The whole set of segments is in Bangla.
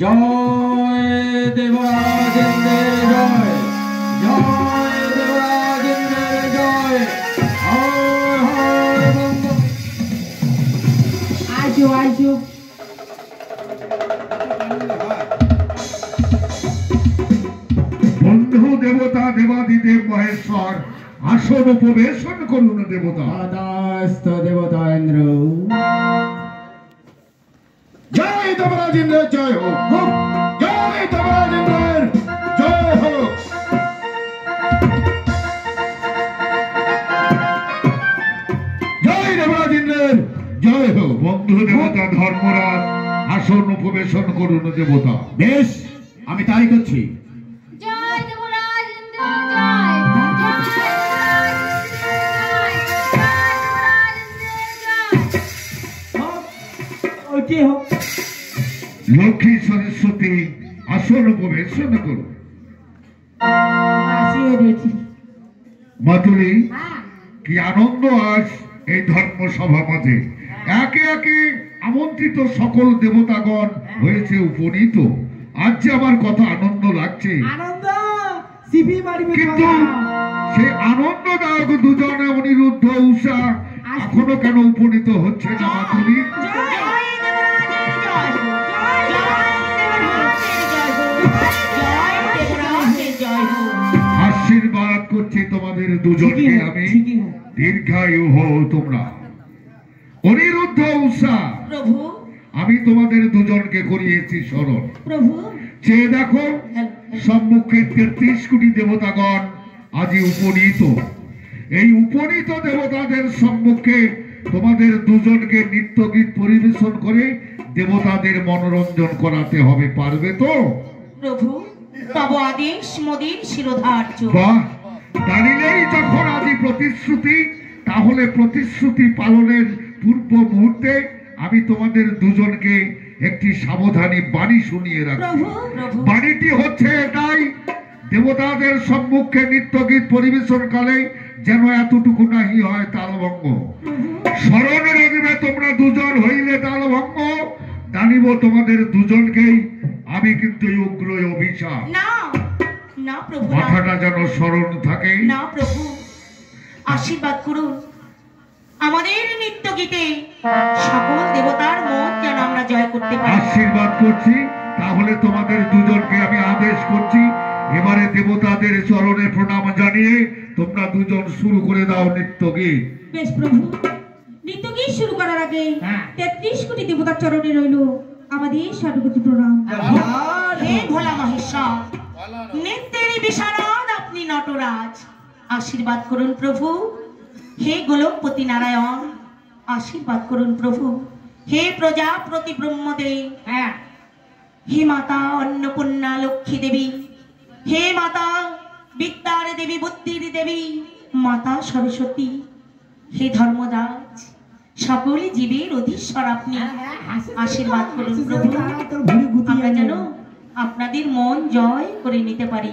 জয় দেবরাজেন্দ্রের জয়, জয় দেবরাজেন্দ্রের জয়। হর হর বঙ্গ। আজো আজো বন্ধু দেবতা দেবাদিদেব মহেশ্বর আসন উপবেশন করুন দেবতা। তথাস্তু দেবতা ইন্দ্র। জয় দেবরাজেন্দ্রের জয় হোক, জয় দেবরাজেন্দ্রের জয় হোক। জয় দেবরাজেন্দ্রের জয় হোক। বন্ধু দেবতা ধর্মরাজ আসন উপবেশন করুন দেবতা। বেশ, আমি তাই করছি। জয় দেবরাজ ইন্দ্র জয়, জয় দেবরাজ ওকে হোক। লক্ষ্মী সরস্বতী আসন উপবেশন করুন। আসিয়ে দিয়েছি। মাতুলি, হ্যাঁ কি আনন্দ আজ এই ধর্ম সভা মাঝে। একে একে আমন্ত্রিত সকল দেবতাগণ হয়েছে উপনীত। আজ যে আমার কথা আনন্দ লাগছে, আনন্দ সিপি মারিবে। কিন্তু সে আনন্দদায়ক দুজনে অনিরুদ্ধ উষা এখনো কেন উপনীত হচ্ছে না মাতুলি? আশীর্বাদ করছি তোমাদের দুজনকে আমি, দীর্ঘায়ু হও তোমরা। অনিরুদ্ধ উষা, প্রভু আমি তোমাদের দুজনকে করিয়েছি স্মরণ। প্রভু চেয়ে দেখো, সম্মুখে 33 কোটি দেবতাগণ আজি উপনীত। এই উপনীত দেবতাদের সম্মুখে তোমাদের দুজনকে নৃত্য গীত পরিবেশন করে দেবতাদের মনোরঞ্জন করাতে হবে। পারবে তো? প্রভু তব আদেশ মোদের শিরোধার্য। বাহ, দাঁড়িলেই যখন আজি প্রতিশ্রুতি, তাহলে প্রতিশ্রুতি পালনের পূর্ব মুহূর্তে আমি তোমাদের দুজনকে একটি সাবধানী বাণী শুনিয়ে রাখি। প্রভু প্রভু বাণীটি হচ্ছে এটাই, দেবতাদের সম্মুখে নৃত্য গীত পরিবেশন কালে যেন এতটুকু নাহি হয় তালভঙ্গ। স্মরণে রাখবে তোমরা দুজন হইলে তালভঙ্গ, জানিব তোমাদের দুজনকেই আমি কিন্তু উগ্র অভিশাপ। না না প্রভু না, কথাটা যেন স্মরণ থাকে। না প্রভু আশীর্বাদ করুন আমাদের নৃত্য গীতে সকল দেবতার মন যেন আমরা জয় করতে পারি। আশীর্বাদ করছি। তাহলে তোমাদের দুজনকে আমি আদেশ করছি, এবারে দেবতাদের চরণে প্রণাম জানিয়ে তোমরা দুজন শুরু করে দাও নৃত্য গীত। বেশ প্রভু, নৃত্য গীত শুরু করার আগে 33 কোটি দেবতার চরণে রইল আমাদের সর্বগতি প্রণাম। হে ভোলা মহেশ্বর, নৃত্যের বিশারদ আপনি নটরাজ, আশীর্বাদ করুন প্রভু। হে গোলকপতি নারায়ণ, আশীর্বাদ করুন প্রভু। হে প্রজাপতি ব্রহ্মদেব, হে মাতা অন্নপূর্ণা লক্ষ্মী দেবী, হে মাতা বিদ্যার দেবী বুদ্ধির দেবী মাতা সরস্বতী, হে ধর্মরাজ, সকল জীবের অধীশ্বর আপনি, আশীর্বাদ করুন প্রভু। আমরা যেন আপনাদের মন জয় করে নিতে পারি।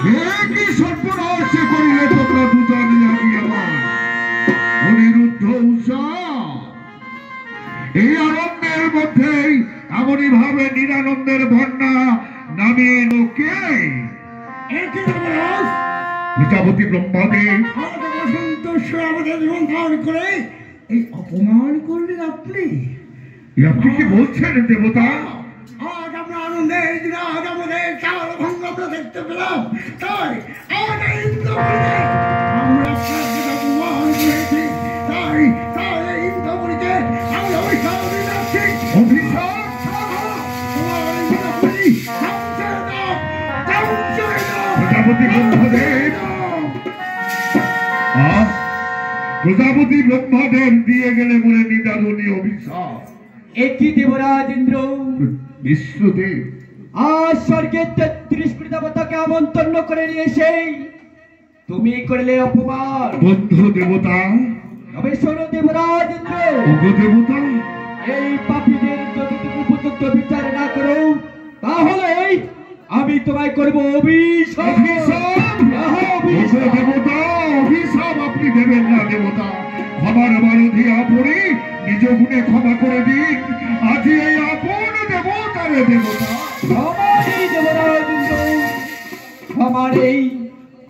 কি সর্বনাশ করিলে তোমরা দুজনে আমি আমার অনিরুদ্ধ উষা। এই আনন্দের মধ্যেই এমনই ভাবে নিরানন্দের বন্যা নামিয়ে এলো কে? প্রজাপতি ব্রহ্মদেব। আমাদের জীবন ধারণ করে এই অপমান করলেন আপনি। আপনি কি বলছেন দেবতা? আজ আমরা আনন্দের দিন, আজ আমাদের চাল ভঙ্গ আমরা দেখতে পেলাম, তাই আমাদের ইন্দ্রপুরীতে আমরা অপমান করেছি, তাই তাই ইন্দ্রপুরীতে আমরা অভিশাপ দিচ্ছি। অভিশাপ? প্রজাপতি ব্রহ্মদেব, প্রজাপতি ব্রহ্মদেব দিয়ে গেলে বলে নিদারুণী অভিশাপ। একই দেবরাজ ইন্দ্র, বিশ্বদেব আজ স্বর্গের 33 কোটি দেবতাকে আমন্ত্রণ করে নিয়ে এসে তুমি করলে অপমান। বন্ধু দেবতা, তবে শোনো দেবরাজ ইন্দ্র, ওগো দেবতা, এই পাপীদের যদি তুমি উপযুক্ত বিচার না করো, তাহলে আমি তোমায় করব অভিশাপ। অভিশাপ? ওগো দেবতা, অভিশাপ আপনি দেবেন না দেবতা। ক্ষমার বারধি আপনি নিজ গুণে ক্ষমা করে দিন। আজ এই আপন দেবতারে দেবতা। আমারই দেবরাজ ইন্দ্র, আমারই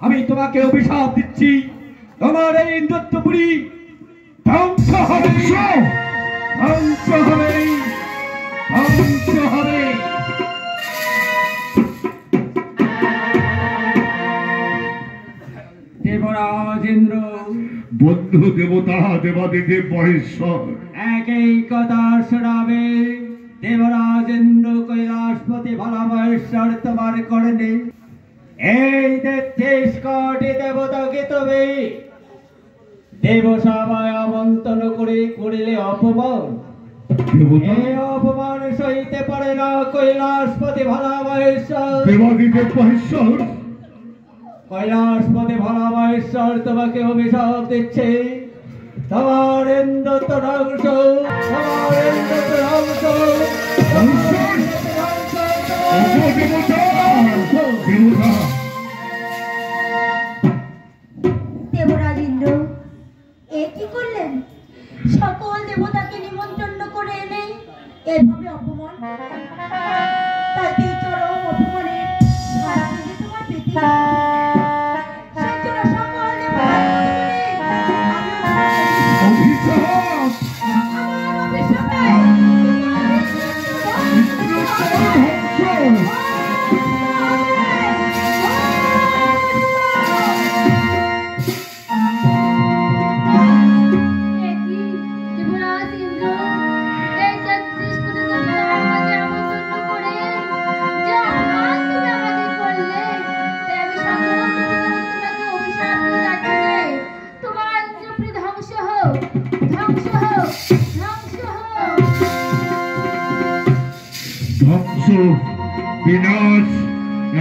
আমি তোমাকে অভিশাপ দিচ্ছি। তোমার এই ইন্দ্রত্বপুরী ধ্বংস হবে, ধ্বংস হবে, ধ্বংস হবে। দেবরাজ ইন্দ্র, বন্ধু দেবতা, দেবাদিদেব মহেশ্বর, একই কথা শোনাবে। দেবরাজ ইন্দ্র কৈলাসপতি ভালা মহেশ্বর তোমার করণে এই 33 কোটি দেবতাকে তুমি দেবসভায় আমন্ত্রণ করে করিলে অপমান। দেবতা, এই অপমান সইতে পারে না কৈলাসপতি ভালা মহেশ্বর। দেবাদিদেব মহেশ্বর, কৈলাসপতি ভালা মহেশ্বর তোমাকে অভিশাপ দিচ্ছে। তোমার ইন্দ্রত্ব ধ্বংস, তোমার ইন্দ্রত্ব ধ্বংস, মহেশ্বর, ওগো দেবতা, দেবতা। দেবরাজ ইন্দ্র, এ কি করলেন? সকল দেবতাকে নিমন্ত্রণ করে এনে এভাবে অপমান করলেন। তাই এই চরম অপমানের ভাড়া যদি তোমার পেতে সেই জন্য সকল অভিশাপ? আমার অভিশাপে দেবরাজ ইন্দ্র, এই 33 কোটি দেবতা আমাকে আমন্ত্রণ করে যে অপমান তুমি আমাকে করলে, তাই আমি সকল দেবতাকে তোমাকে অভিশাপ দিয়ে যাচ্ছি যে তোমার ইন্দ্রপুরী ধ্বংস হোক, ধ্বংস হোক, ধ্বংস হোক। ধ্বংস, বিনাশ,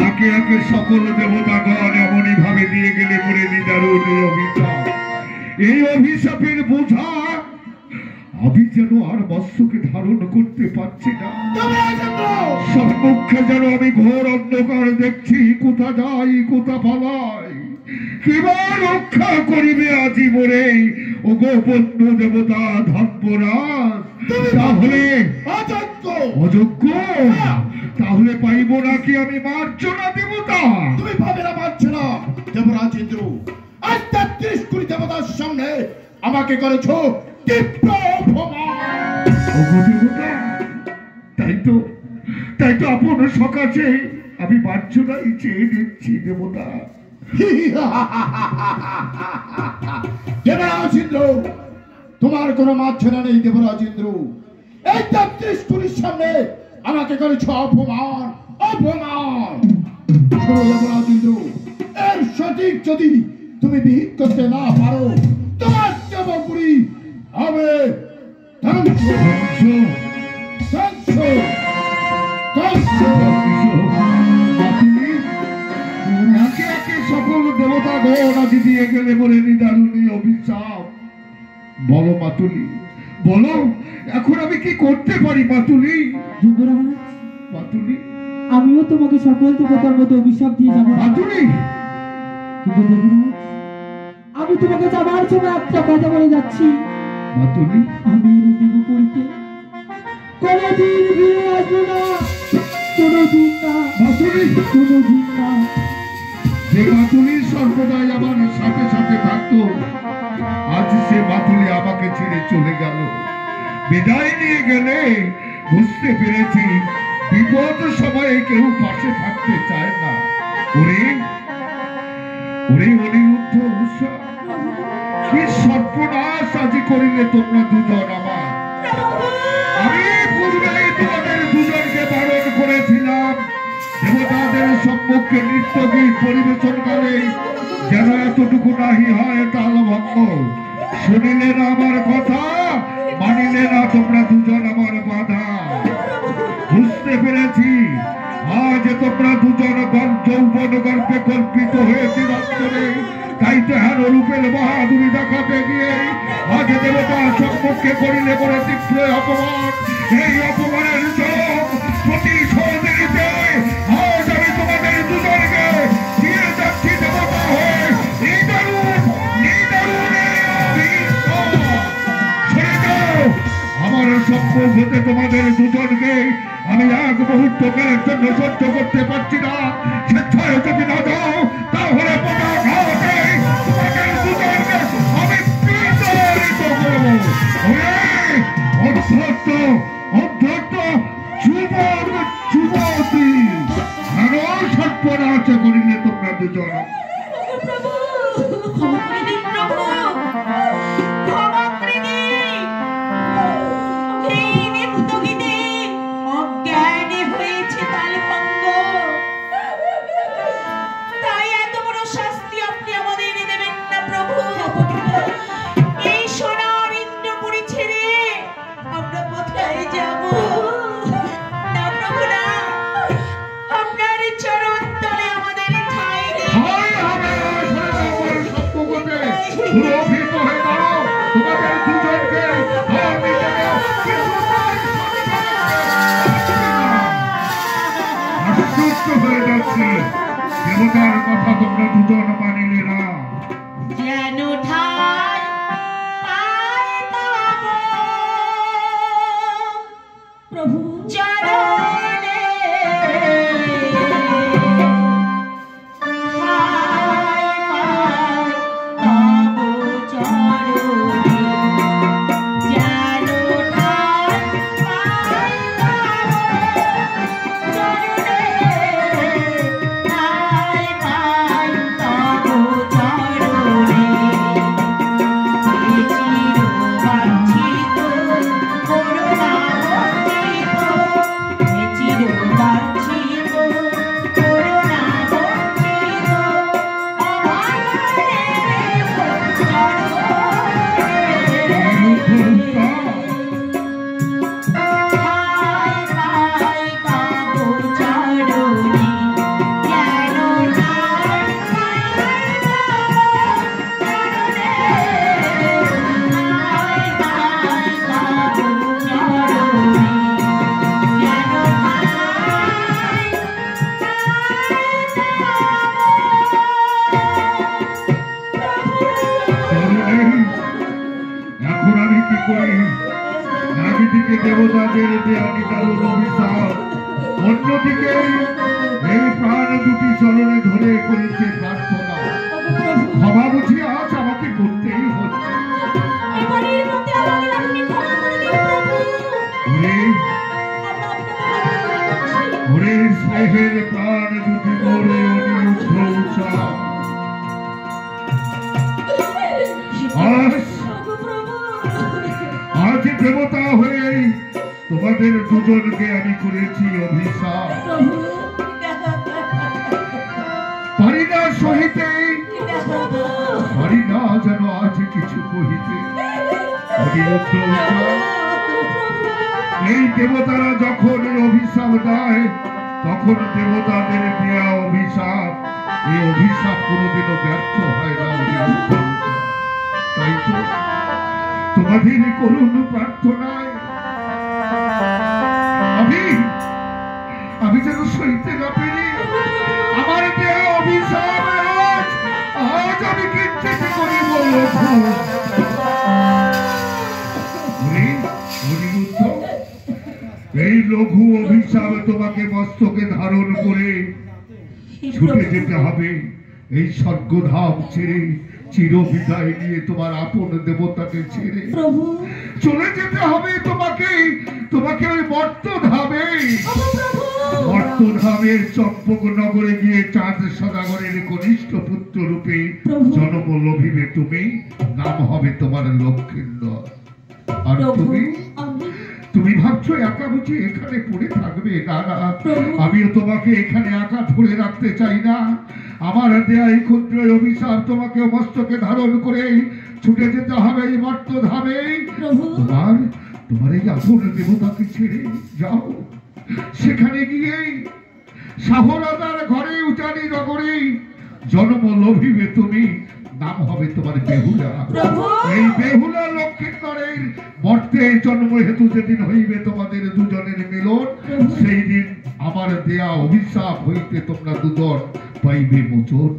একে একে সকল দেবতাগণ এমনই ভাবে দিয়ে গেলে বলে নিদারুণী অভিশাপ। এই অভিশাপের বোঝা আমি যেন আর মৎস্যকে ধারণ করতে পারছি না। সম্মুখে যেন আমি ঘোর অন্ধকার দেখছি, কোথা যাই কোথা পালাই, কিবা রক্ষা করিবে আজি মোরে। ওগো বন্ধু দেবতা ধর্মরাজ, তাহলে অযোগ্য, তাহলে পাইব নাকি আমি মার্জনা দেবতা? তুমি ভাবে না পারছো না দেবরাজ ইন্দ্র, আজ 33 কোটি দেবতার সামনে আমাকে করেছো তীব্র অপমান। ওগো দেবতা, তাই তো আপন সকাশে আমি মার্জনাই চেয়ে নিচ্ছি দেবতা। দেবরাজ ইন্দ্র, তোমার কোনো মার্জনা নেই দেবরাজ ইন্দ্র। এই 33 কোটির সামনে আমাকে করেছো অপমান, অপমান। শোনো দেবরাজ ইন্দ্র, এর সঠিক যদি তুমি বিহিত করতে না পারো, তোমার দেবপুরী হবে ধ্বংস, ধ্বংস, ধ্বংস। একে একে সকল দেবতা গণ আদি দিয়ে গেলে বলে নিদারুণী অভিশাপ। বলো মাতুলি, বলো এখন আমি কি করতে পারি মাতুলি? যুবরাজ, মাতুলি, আমিও তোমাকে সকল দেবতার মতো অভিশাপ দিয়ে যাবো। কিন্তু দেবরাজ, আমি তোমাকে যাবার জন্য একটা কথা বলে যাচ্ছি। আমি এই দেবপুরীতে কোনোদিন ফিরে আসবো না, কোনোদিন না, কোনোদিন না। যে মাতুলি সর্বদাই আমার সাথে সাথে থাকতো, আজ সে মাতুলি আমাকে ছেড়ে চলে গেল। বিদায় নিয়ে গেলে বুঝতে পেরেছি বিপদ সময়ে কেউ পাশে থাকতে চায় না। ওরে ওরে অনিরুদ্ধ উষা, কি সর্বনাশ আজি করিলে তোমরা দুজন আমার। আমি পূর্বেই তোমাদের দুজনকে বারণ করেছিলাম, দেবতাদের সম্মুখে নৃত্য গীত পরিবেশনকালে যেন এতটুকু নাহি হয় তালভঙ্গ। শুনিলে না আমার কথা, মানিলে না তোমরা দুজন আমার বাধা। বুঝতে পেরেছি আজ তোমরা দুজন যৌবন গল্পে কল্পিত হয়েছে অন্তরে, তাই তো হেন রূপের বাহাদুরি দেখাতে গিয়ে আজ দেবতা সম্মুখে করিলে পরে তীব্র অপমান। এই অপমানের যোগ প্রতিশোধ নিতে আজ আমি তোমাদের দুজনকে দিয়ে যাচ্ছি দেবতা হয়ে। আমার সম্মুখ হতে তোমাদের দুজনকে আমি এক মুহূর্তকালের জন্য সহ্য করতে পারছি না। স্বেচ্ছায় যদি না দাও তাহলে তোমাদের দুজনকে আমি বিতাড়িত করব। অধ্যত্ত অধ্যত্ত যুবক যুবতী আরো সর্বনাশ করিলে তোমরা দুজন। দেবতার কথা তোমরা দুজন মানিলে না। যেন ঠাই পাই পাবো প্রভু চরণে, একদিকে দেবতাদের দেয়ানি দারুণ অভিশাপ, অন্যদিকে এই প্রাণ দুটি চরণে ধরে করেছে প্রার্থনা। ক্ষমা বুঝি আজ আমাকে করতেই হচ্ছে। ওরে স্নেহের প্রাণ দুটি মোরে অনিরুদ্ধ উষা, আজ দেবতা হয়ে তোমাদের দুজনকে আমি করেছি অভিশাপ। পারি না সহিতে, পারি না যেন আজ কিছু কহিতে। এই দেবতারা যখন অভিশাপ দেয় তখন দেবতাদের দেয়া অভিশাপ, এই অভিশাপ কোনোদিনও ব্যর্থ হয় না। তাই তো তোমাদের করুণ প্রার্থনায় আমি যেন সইতে না পেরে আমার দেহ অভিশাপ আজ আমি কিঞ্চিত করি বলেছি। এই লঘু অভিশাপ তোমাকে মস্তকে ধারণ করে ছুটে যেতে হবে এই স্বর্গধাম ছেড়ে, চির বিদায় নিয়ে তোমার আপন দেবতাকে ছেড়ে চলে যেতে হবে তোমাকে। তোমাকে ওই মর্তধামে, মর্তধামের চম্পক নগরে গিয়ে চাঁদ সদাগরের কনিষ্ঠ পুত্র রূপে জন্ম লভিবে তুমি। নাম হবে তোমার লক্ষ্মীন্দর। আর তুমি ভাবছো একা বুঝি এখানে পড়ে থাকবে? না না, আমিও তোমাকে এখানে একা ধরে রাখতে চাই না। আমার দেয়া এই ক্ষুদ্র অভিশাপ তোমাকে মস্তকে ধারণ করে ছুটে যেতে হবে এই মর্তধামে। তোমার এই আপন দেবতাকে ছেড়ে যাও। সেখানে গিয়ে শাহরাজার ঘরে উচানি নগরে জন্ম লভিবে তুমি। নাম হবে তোমার বেহুলা। এই বেহুলা লক্ষ্মীন্দরের মর্তে জন্ম হেতু যেদিন হইবে তোমাদের দুজনের মিলন, সেই দিন আমার দেয়া অভিশাপ হইতে তোমরা দুজন পাইবে মোচন।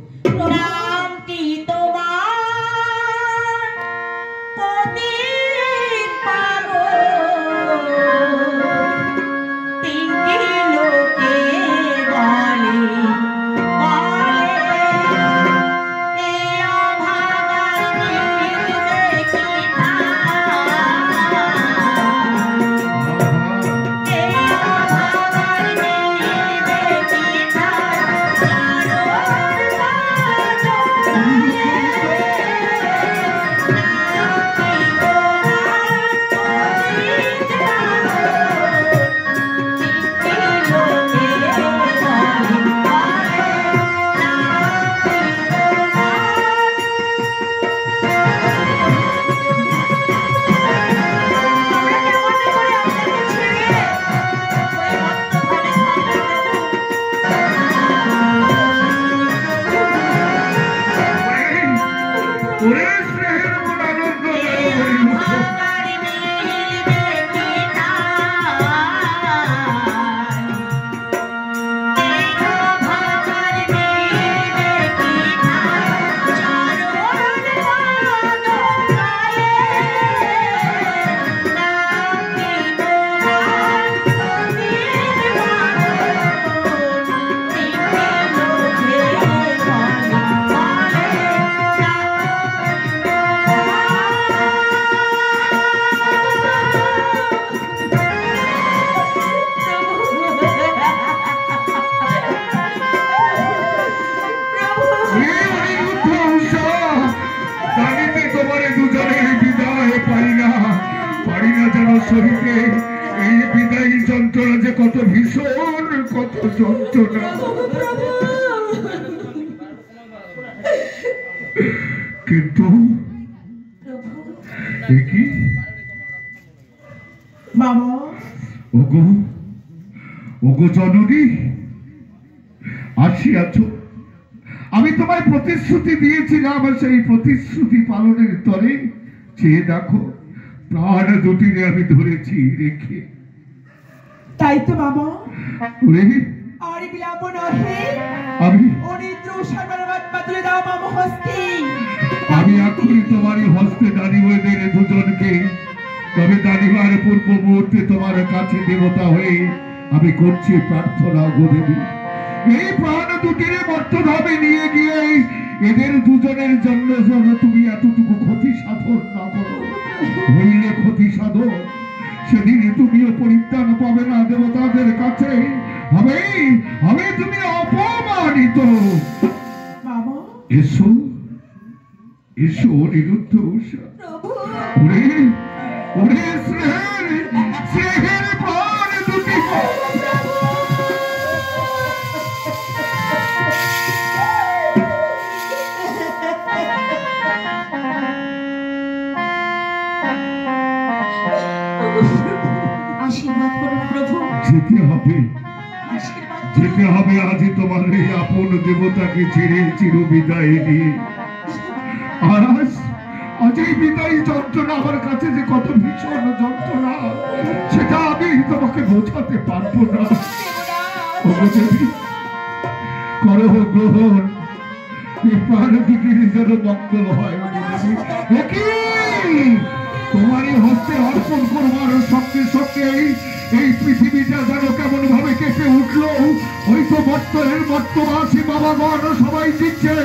এই বিদায়ী যন্ত্রণা যে কত ভীষণ, কত যন্ত্রণা। কিন্তু ওগো জননী আসিয়াছ। আমি তোমায় প্রতিশ্রুতি দিয়েছিলাম, সেই প্রতিশ্রুতি পালনের তরে চেয়ে দেখো প্রাণ দুটিরে আমি ধরেছি রেখে। তাই তো বাবা, আর বিলাপ নহে, আমি আমি এখনই তোমারই হস্তে দাঁড়িয়ে এদের দুজনকে। তবে দাঁড়িবার পূর্ব মুহূর্তে তোমার কাছে দেবতা হয়ে আমি করছি প্রার্থনা গো দেবী, এই প্রাণ দুটিরে মর্তধামে নিয়ে গিয়ে এদের দুজনের জন্য যেন তুমি এতটুকু ক্ষতি সাধন না করো। হইলে ক্ষতি সাধন, সেদিন তুমিও পরিত্রাণ পাবে না দেবতাদের কাছে, হবে হবে তুমি অপমানিত। এসো এসো নিরুদ্ধ উষা, ওরে ওরে স্নেহের প্রাণ দুটি। যেতে হবে, যেতে হবে আজই তোমার এই আপন দেবতাকে ছেড়ে চির বিদায় নিয়ে। আজ এই বিদায়ী যন্ত্রণা আমার কাছে যে কত ভীষণ যন্ত্রণা, সেটা আমি তোমাকে বোঝাতে পারবো না। করো গ্রহণ, এই প্রাণ দুটির যেন মঙ্গল হয়। তোমারই হস্তে অর্পণ করবার সঙ্গে সঙ্গে এই পৃথিবীটা যেন কেমন ভাবে কেঁপে উঠলো। ওই তো বর্তমাসী বাবাগণ সবাই দিচ্ছে